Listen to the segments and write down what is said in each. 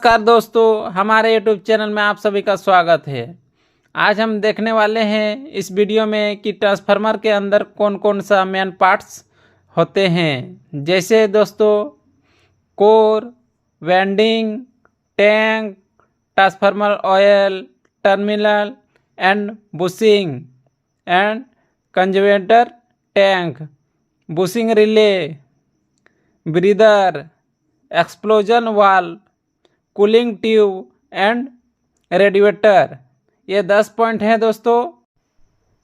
नमस्कार दोस्तों, हमारे YouTube चैनल में आप सभी का स्वागत है। आज हम देखने वाले हैं इस वीडियो में कि ट्रांसफार्मर के अंदर कौन कौन सा मेन पार्ट्स होते हैं। जैसे दोस्तों core, winding, tank, transformer oil, terminal and bushing and conservator tank, bushing relay, breather, explosion valve, cooling tube and radiator. ये 10 पॉइंट हैं दोस्तों।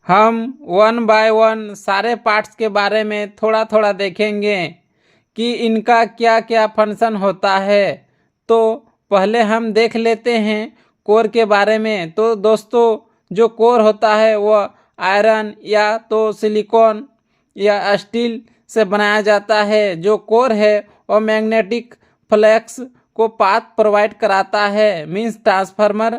हम 1 बाय 1 सारे पार्ट्स के बारे में थोड़ा थोड़ा देखेंगे कि इनका क्या क्या फंक्शन होता है। तो पहले हम देख लेते हैं कोर के बारे में। तो दोस्तों जो कोर होता है वह आयरन या तो सिलिकॉन या स्टील से बनाया जाता है। जो कोर है वह मैग्नेटिक फ्लक्स को पाथ प्रोवाइड कराता है। मींस ट्रांसफार्मर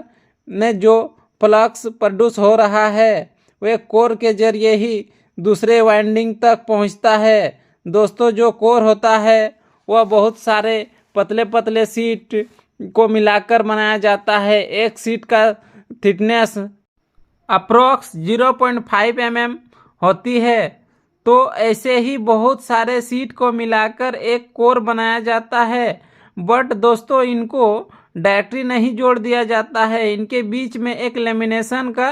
में जो फ्लक्स प्रोड्यूस हो रहा है वह कोर के जरिए ही दूसरे वाइंडिंग तक पहुंचता है। दोस्तों जो कोर होता है वह बहुत सारे पतले पतले शीट को मिलाकर बनाया जाता है। एक शीट का थिकनेस अप्रोक्स 0.5 mm होती है। तो ऐसे ही बहुत सारे शीट को मिलाकर एक कोर बनाया जाता है। बट दोस्तों इनको डायरेक्टली नहीं जोड़ दिया जाता है, इनके बीच में एक लेमिनेशन का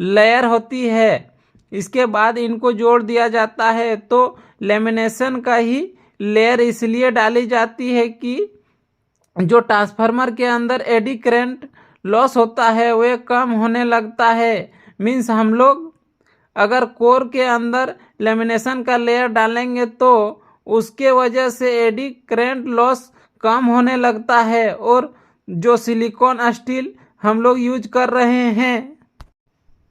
लेयर होती है। इसके बाद इनको जोड़ दिया जाता है। तो लेमिनेशन का ही लेयर इसलिए डाली जाती है कि जो ट्रांसफार्मर के अंदर एडी करंट लॉस होता है वह कम होने लगता है। मीन्स हम लोग अगर कोर के अंदर लेमिनेशन का लेयर डालेंगे तो उसके वजह से एडी करंट लॉस कम होने लगता है। और जो सिलिकॉन स्टील हम लोग यूज कर रहे हैं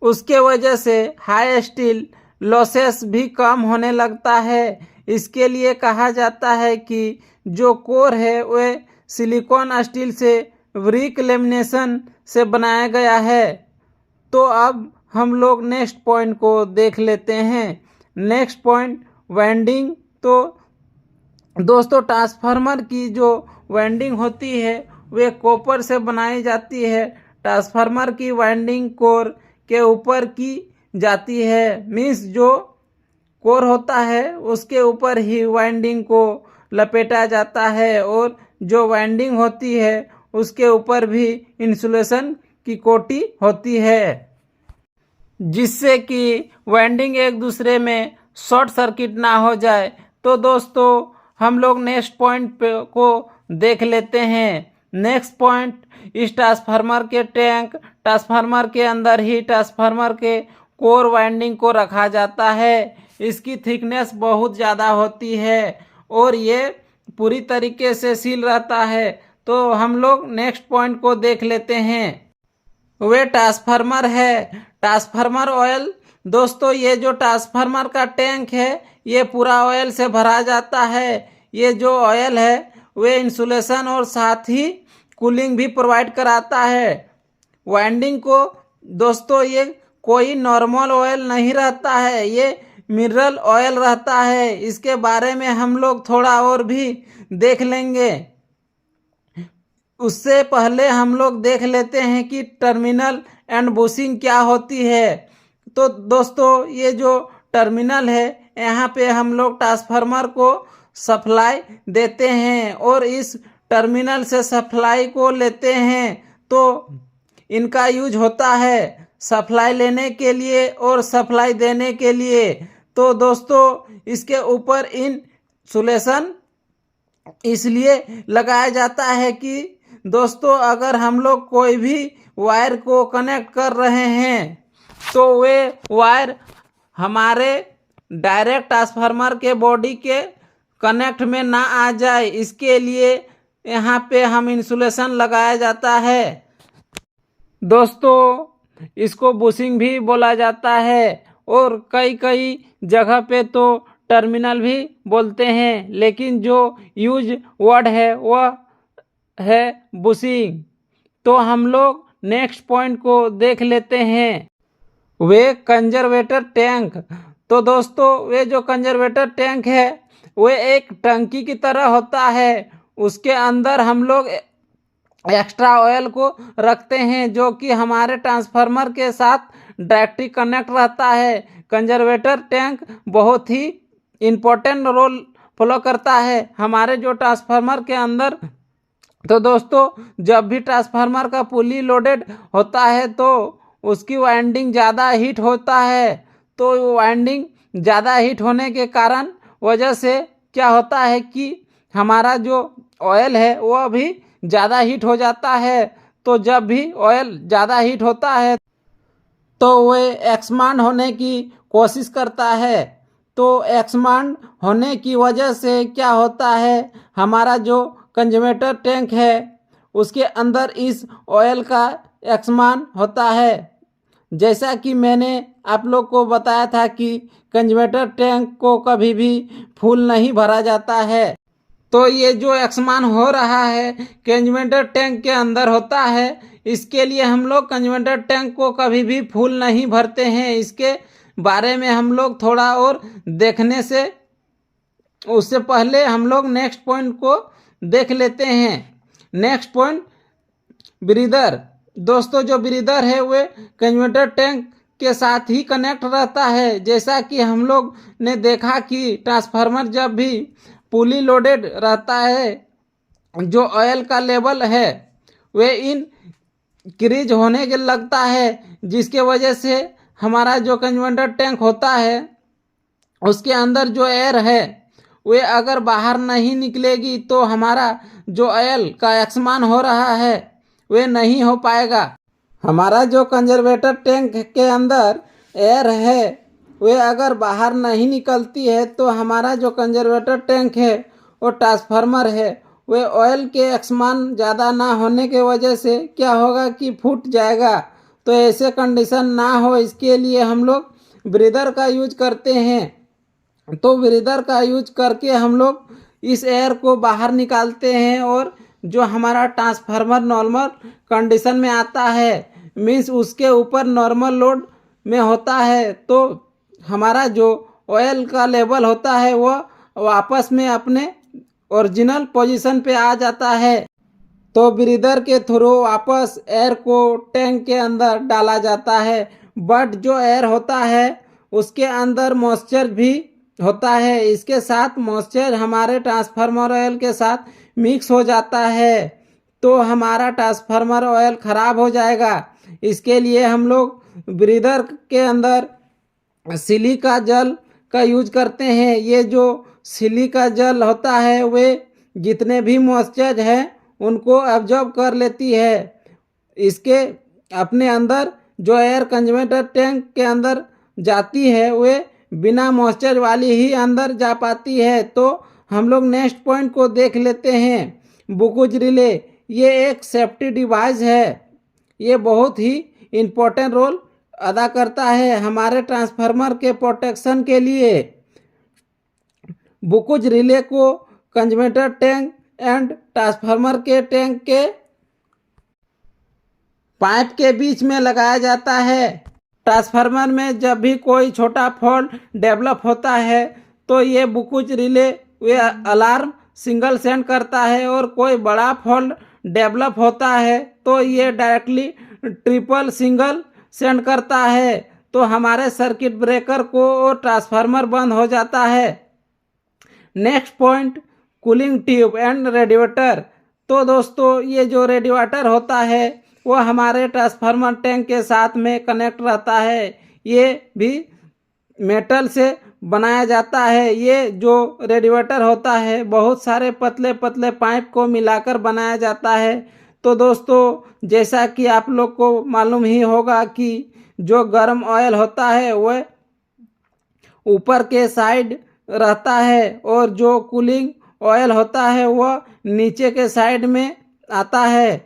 उसके वजह से हाई स्टील लॉसेस भी कम होने लगता है। इसके लिए कहा जाता है कि जो कोर है वह सिलिकॉन स्टील से ब्रिक लेमिनेशन से बनाया गया है। तो अब हम लोग नेक्स्ट पॉइंट को देख लेते हैं। Next point winding. तो दोस्तों ट्रांसफार्मर की जो वाइंडिंग होती है वे कॉपर से बनाई जाती है। ट्रांसफार्मर की वाइंडिंग कोर के ऊपर की जाती है। मीन्स जो कोर होता है उसके ऊपर ही वाइंडिंग को लपेटा जाता है और जो वाइंडिंग होती है उसके ऊपर भी इंसुलेशन की कोटी होती है, जिससे कि वाइंडिंग एक दूसरे में शॉर्ट सर्किट ना हो जाए। तो दोस्तों हम लोग नेक्स्ट पॉइंट को देख लेते हैं। नेक्स्ट पॉइंट, इस ट्रांसफार्मर के टैंक, ट्रांसफार्मर के अंदर ही ट्रांसफार्मर के कोर वाइंडिंग को रखा जाता है। इसकी थिकनेस बहुत ज़्यादा होती है और ये पूरी तरीके से सील रहता है। तो हम लोग नेक्स्ट पॉइंट को देख लेते हैं। वे ट्रांसफार्मर है ट्रांसफार्मर ऑयल। दोस्तों ये जो ट्रांसफार्मर का टैंक है ये पूरा ऑयल से भरा जाता है। ये जो ऑयल है वे इंसुलेशन और साथ ही कूलिंग भी प्रोवाइड कराता है वाइंडिंग को। दोस्तों ये कोई नॉर्मल ऑयल नहीं रहता है, ये मिनरल ऑयल रहता है। इसके बारे में हम लोग थोड़ा और भी देख लेंगे। उससे पहले हम लोग देख लेते हैं कि टर्मिनल एंड बुशिंग क्या होती है। तो दोस्तों ये जो टर्मिनल है यहाँ पे हम लोग ट्रांसफार्मर को सप्लाई देते हैं और इस टर्मिनल से सप्लाई को लेते हैं। तो इनका यूज होता है सप्लाई लेने के लिए और सप्लाई देने के लिए। तो दोस्तों इसके ऊपर इंसुलेशन इसलिए लगाया जाता है कि दोस्तों अगर हम लोग कोई भी वायर को कनेक्ट कर रहे हैं तो वे वायर हमारे डायरेक्ट ट्रांसफार्मर के बॉडी के कनेक्ट में ना आ जाए, इसके लिए यहाँ पे हम इंसुलेशन लगाया जाता है। दोस्तों इसको बुशिंग भी बोला जाता है और कई कई जगह पे तो टर्मिनल भी बोलते हैं, लेकिन जो यूज वर्ड है वह है बुशिंग। तो हम लोग नेक्स्ट पॉइंट को देख लेते हैं। वे कंजर्वेटर टैंक। तो दोस्तों वे जो कंजर्वेटर टैंक है वे एक टंकी की तरह होता है। उसके अंदर हम लोग एक्स्ट्रा ऑयल को रखते हैं, जो कि हमारे ट्रांसफार्मर के साथ डायरेक्टली कनेक्ट रहता है। कंजर्वेटर टैंक बहुत ही इम्पोर्टेंट रोल फॉलो करता है हमारे जो ट्रांसफार्मर के अंदर। तो दोस्तों, जब भी ट्रांसफार्मर का पुली लोडेड होता है तो उसकी वाइंडिंग ज़्यादा हीट होता है। तो वाइंडिंग ज़्यादा हीट होने के कारण वजह से क्या होता है कि हमारा जो ऑयल है वो भी ज़्यादा हीट हो जाता है। तो जब भी ऑयल ज़्यादा हीट होता है तो वह एक्सपांड होने की कोशिश करता है। तो एक्सपांड होने की वजह से क्या होता है, हमारा जो कंजम्वेटर टैंक है उसके अंदर इस ऑयल का एक्सपांड होता है। जैसा कि मैंने आप लोग को बताया था कि कंजम्वेटर टैंक को कभी भी फुल नहीं भरा जाता है। तो ये जो एक्सपांड हो रहा है कंजम्वेटर टैंक के अंदर होता है, इसके लिए हम लोग कंजम्वेटर टैंक को कभी भी फुल नहीं भरते हैं। इसके बारे में हम लोग थोड़ा और देखने से उससे पहले हम लोग नेक्स्ट पॉइंट को देख लेते हैं। Next point, breather. दोस्तों, जो ब्रीदर है वह कंजम्वेटर टैंक के साथ ही कनेक्ट रहता है। जैसा कि हम लोग ने देखा कि ट्रांसफार्मर जब भी पुली लोडेड रहता है, जो ऑयल का लेवल है वह इंक्रीज होने के लगता है, जिसके वजह से हमारा जो कंजम्वेटर टैंक होता है उसके अंदर जो एयर है वह अगर बाहर नहीं निकलेगी तो हमारा जो ऑयल का एक्सपांड हो रहा है वह नहीं हो पाएगा। हमारा जो कंजर्वेटर टैंक के अंदर एयर है वह अगर बाहर नहीं निकलती है तो हमारा जो कंजर्वेटर टैंक है वो ट्रांसफार्मर है वह ऑयल के एक्सपांड ज़्यादा ना होने के वजह से क्या होगा कि फूट जाएगा। तो ऐसे कंडीशन ना हो, इसके लिए हम लोग ब्रीदर का यूज करते हैं। तो ब्रीदर का यूज करके हम लोग इस एयर को बाहर निकालते हैं और जो हमारा ट्रांसफार्मर नॉर्मल कंडीशन में आता है, मीन्स उसके ऊपर नॉर्मल लोड में होता है, तो हमारा जो ऑयल का लेवल होता है वह वापस में अपने ओरिजिनल पोजीशन पे आ जाता है। तो ब्रीदर के थ्रू वापस एयर को टैंक के अंदर डाला जाता है। बट जो एयर होता है उसके अंदर मॉइस्चर भी होता है। इसके साथ मॉइस्चर हमारे ट्रांसफार्मर ऑयल के साथ मिक्स हो जाता है तो हमारा ट्रांसफार्मर ऑयल ख़राब हो जाएगा। इसके लिए हम लोग ब्रीदर के अंदर सिलिका जल का यूज करते हैं। ये जो सिलिका जल होता है वे जितने भी मॉइस्चर है उनको एब्जॉर्ब कर लेती है। इसके अपने अंदर जो एयर कंजम्वेटर टैंक के अंदर जाती है वे बिना मॉइस्चर वाली ही अंदर जा पाती है। तो हम लोग नेक्स्ट पॉइंट को देख लेते हैं, बुकुज रिले। ये एक सेफ्टी डिवाइस है, ये बहुत ही इम्पोर्टेंट रोल अदा करता है हमारे ट्रांसफार्मर के प्रोटेक्शन के लिए। बुकुज रिले को कंजम्वेटर टैंक एंड ट्रांसफार्मर के टैंक के पाइप के बीच में लगाया जाता है। ट्रांसफार्मर में जब भी कोई छोटा फॉल्ट डेवलप होता है तो ये बुकुज रिले वे अलार्म सिंगल सेंड करता है, और कोई बड़ा फॉल्ट डेवलप होता है तो ये डायरेक्टली ट्रिपल सिंगल सेंड करता है। तो हमारे सर्किट ब्रेकर को और ट्रांसफार्मर बंद हो जाता है। Next point, cooling tube and radiator. तो दोस्तों, ये जो रेडिएटर होता है वो हमारे ट्रांसफार्मर टैंक के साथ में कनेक्ट रहता है। ये भी मेटल से बनाया जाता है। ये जो रेडिएटर होता है बहुत सारे पतले पतले पाइप को मिलाकर बनाया जाता है। तो दोस्तों, जैसा कि आप लोग को मालूम ही होगा कि जो गर्म ऑयल होता है वह ऊपर के साइड रहता है और जो कूलिंग ऑयल होता है वह नीचे के साइड में आता है।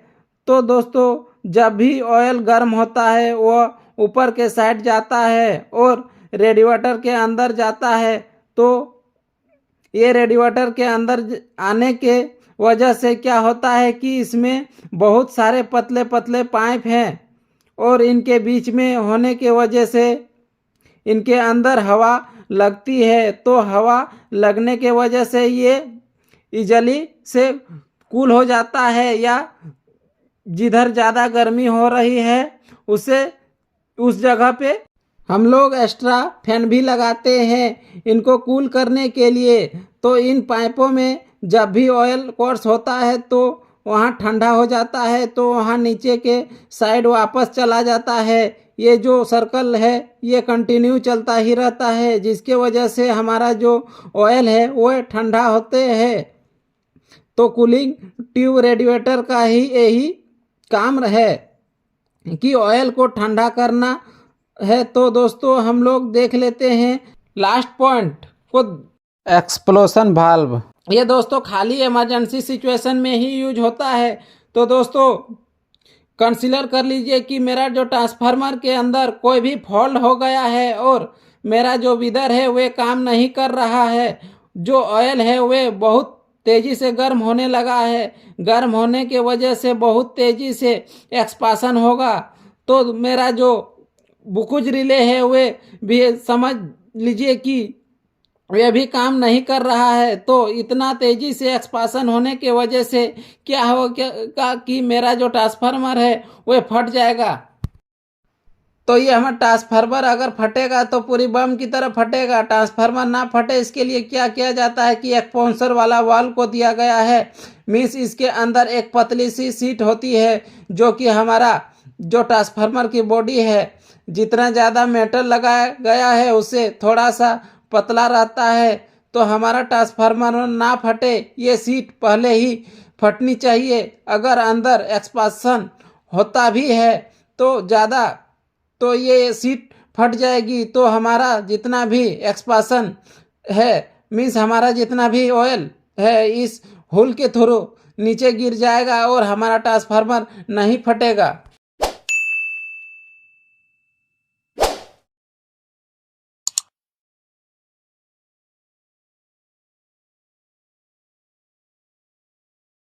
तो दोस्तों, जब भी ऑयल गर्म होता है वह ऊपर के साइड जाता है और रेडिएटर के अंदर जाता है। तो ये रेडिएटर के अंदर आने के वजह से क्या होता है कि इसमें बहुत सारे पतले पतले पाइप हैं और इनके बीच में होने के वजह से इनके अंदर हवा लगती है। तो हवा लगने के वजह से ये इजली से कूल हो जाता है या जिधर ज़्यादा गर्मी हो रही है उस जगह पे हम लोग एक्स्ट्रा फैन भी लगाते हैं इनको कूल करने के लिए। तो इन पाइपों में जब भी ऑयल कोर्स होता है तो वहाँ ठंडा हो जाता है, तो वहाँ नीचे के साइड वापस चला जाता है। ये जो सर्कल है ये कंटिन्यू चलता ही रहता है, जिसके वजह से हमारा जो ऑयल है वो ठंडा होते हैं। तो कूलिंग ट्यूब रेडिएटर का ही यही काम है कि ऑयल को ठंडा करना है। तो दोस्तों हम लोग देख लेते हैं लास्ट पॉइंट को, एक्सप्लोशन वाल्व। ये दोस्तों खाली इमरजेंसी सिचुएशन में ही यूज होता है। तो दोस्तों कंसीडर कर लीजिए कि मेरा जो ट्रांसफार्मर के अंदर कोई भी फॉल्ट हो गया है और मेरा जो विदर है वह काम नहीं कर रहा है, जो ऑयल है वह बहुत तेज़ी से गर्म होने लगा है, गर्म होने के वजह से बहुत तेज़ी से एक्सपांशन होगा, तो मेरा जो बुकुज रिले है वे भी समझ लीजिए कि वे भी काम नहीं कर रहा है। तो इतना तेज़ी से एक्सपांशन होने के वजह से क्या होगा कि मेरा जो ट्रांसफार्मर है वह फट जाएगा। तो ये हमारा ट्रांसफार्मर अगर फटेगा तो पूरी बम की तरह फटेगा। ट्रांसफार्मर ना फटे इसके लिए क्या किया जाता है कि एक पॉन्सर वाला वाल्व को दिया गया है, मीन्स इसके अंदर एक पतली सी सीट होती है जो कि हमारा जो ट्रांसफार्मर की बॉडी है जितना ज़्यादा मेटल लगाया गया है उससे थोड़ा सा पतला रहता है। तो हमारा ट्रांसफार्मर ना फटे ये सीट पहले ही फटनी चाहिए। अगर अंदर एक्सपांशन होता भी है तो ज़्यादा तो ये सीट फट जाएगी, तो हमारा जितना भी एक्सपांशन है मीन्स हमारा जितना भी ऑयल है इस होल के थ्रू नीचे गिर जाएगा और हमारा ट्रांसफार्मर नहीं फटेगा।